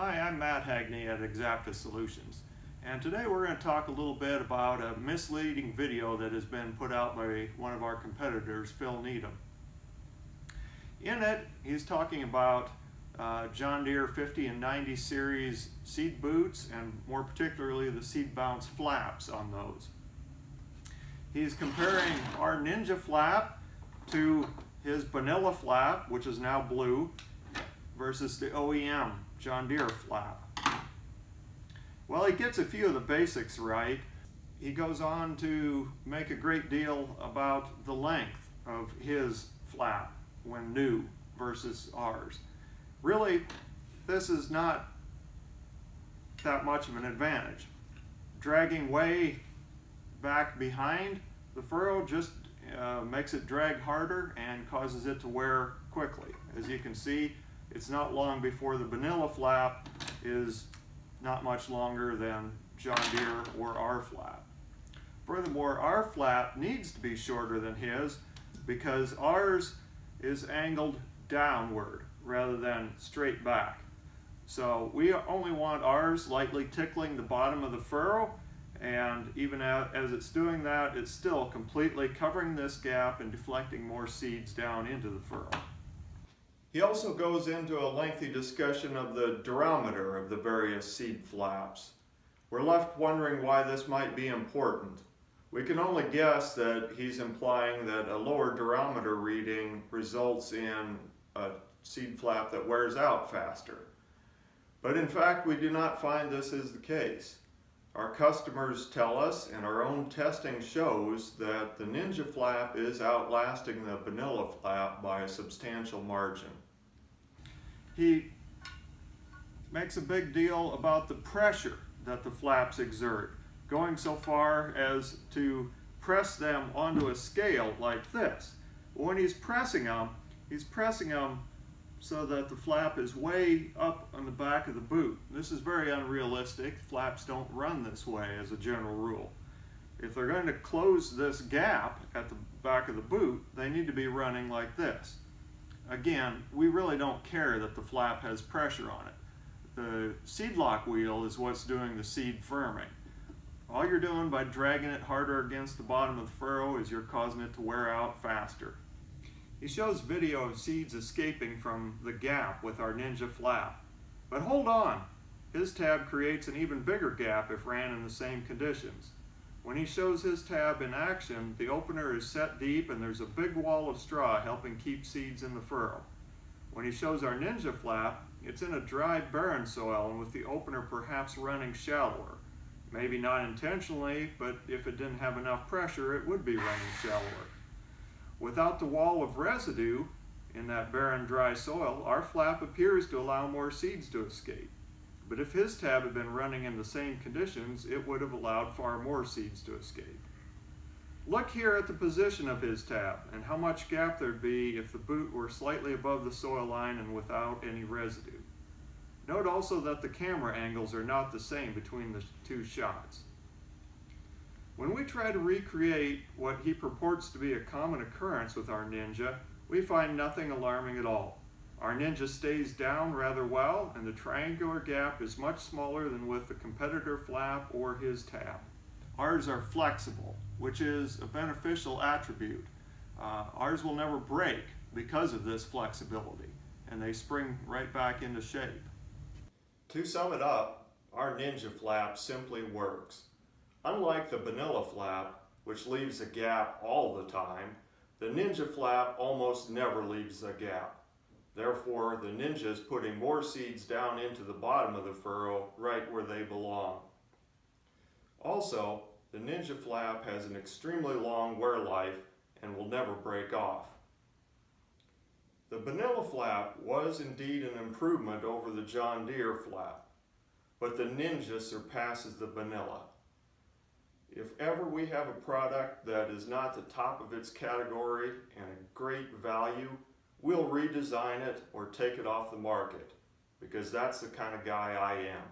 Hi, I'm Matt Hagney at Exapta Solutions, and today we're going to talk a little bit about a misleading video that has been put out by one of our competitors, Phil Needham. In it, he's talking about John Deere 50 and 90 series seed boots, and more particularly the seed bounce flaps on those. He's comparing our Ninja flap to his Bonilla flap, which is now blue, versus the OEM John Deere flap. Well, he gets a few of the basics right. He goes on to make a great deal about the length of his flap when new versus ours. Really, this is not that much of an advantage. Dragging way back behind the furrow just makes it drag harder and causes it to wear quickly. As you can see, it's not long before the Bonilla flap is not much longer than John Deere or our flap. Furthermore, our flap needs to be shorter than his because ours is angled downward rather than straight back. So we only want ours lightly tickling the bottom of the furrow, and even as it's doing that, it's still completely covering this gap and deflecting more seeds down into the furrow. He also goes into a lengthy discussion of the durometer of the various seed flaps. We're left wondering why this might be important. We can only guess that he's implying that a lower durometer reading results in a seed flap that wears out faster. But in fact, we do not find this is the case. Our customers tell us, and our own testing shows, that the Ninja flap is outlasting the Bonilla flap by a substantial margin. He makes a big deal about the pressure that the flaps exert, going so far as to press them onto a scale like this. When he's pressing them so that the flap is way up on the back of the boot. This is very unrealistic. Flaps don't run this way as a general rule. If they're going to close this gap at the back of the boot, they need to be running like this. Again, we really don't care that the flap has pressure on it. The seed lock wheel is what's doing the seed firming. All you're doing by dragging it harder against the bottom of the furrow is you're causing it to wear out faster. He shows video of seeds escaping from the gap with our Ninja flap. But hold on, his tab creates an even bigger gap if ran in the same conditions. When he shows his tab in action, the opener is set deep and there's a big wall of straw helping keep seeds in the furrow. When he shows our Ninja flap, it's in a dry, barren soil and with the opener perhaps running shallower. Maybe not intentionally, but if it didn't have enough pressure, it would be running shallower. Without the wall of residue in that barren, dry soil, our flap appears to allow more seeds to escape. But if his tab had been running in the same conditions, it would have allowed far more seeds to escape. Look here at the position of his tab and how much gap there'd be if the boot were slightly above the soil line and without any residue. Note also that the camera angles are not the same between the two shots. When we try to recreate what he purports to be a common occurrence with our Ninja, we find nothing alarming at all. Our Ninja stays down rather well, and the triangular gap is much smaller than with the competitor flap or his tab. Ours are flexible, which is a beneficial attribute. Ours will never break because of this flexibility, and they spring right back into shape. To sum it up, our Ninja flap simply works. Unlike the Bonilla flap, which leaves a gap all the time, the Ninja flap almost never leaves a gap. Therefore, the Ninja is putting more seeds down into the bottom of the furrow right where they belong. Also, the Ninja flap has an extremely long wear life and will never break off. The Bonilla flap was indeed an improvement over the John Deere flap, but the Ninja surpasses the Bonilla. If ever we have a product that is not the top of its category and a great value, we'll redesign it or take it off the market, because that's the kind of guy I am.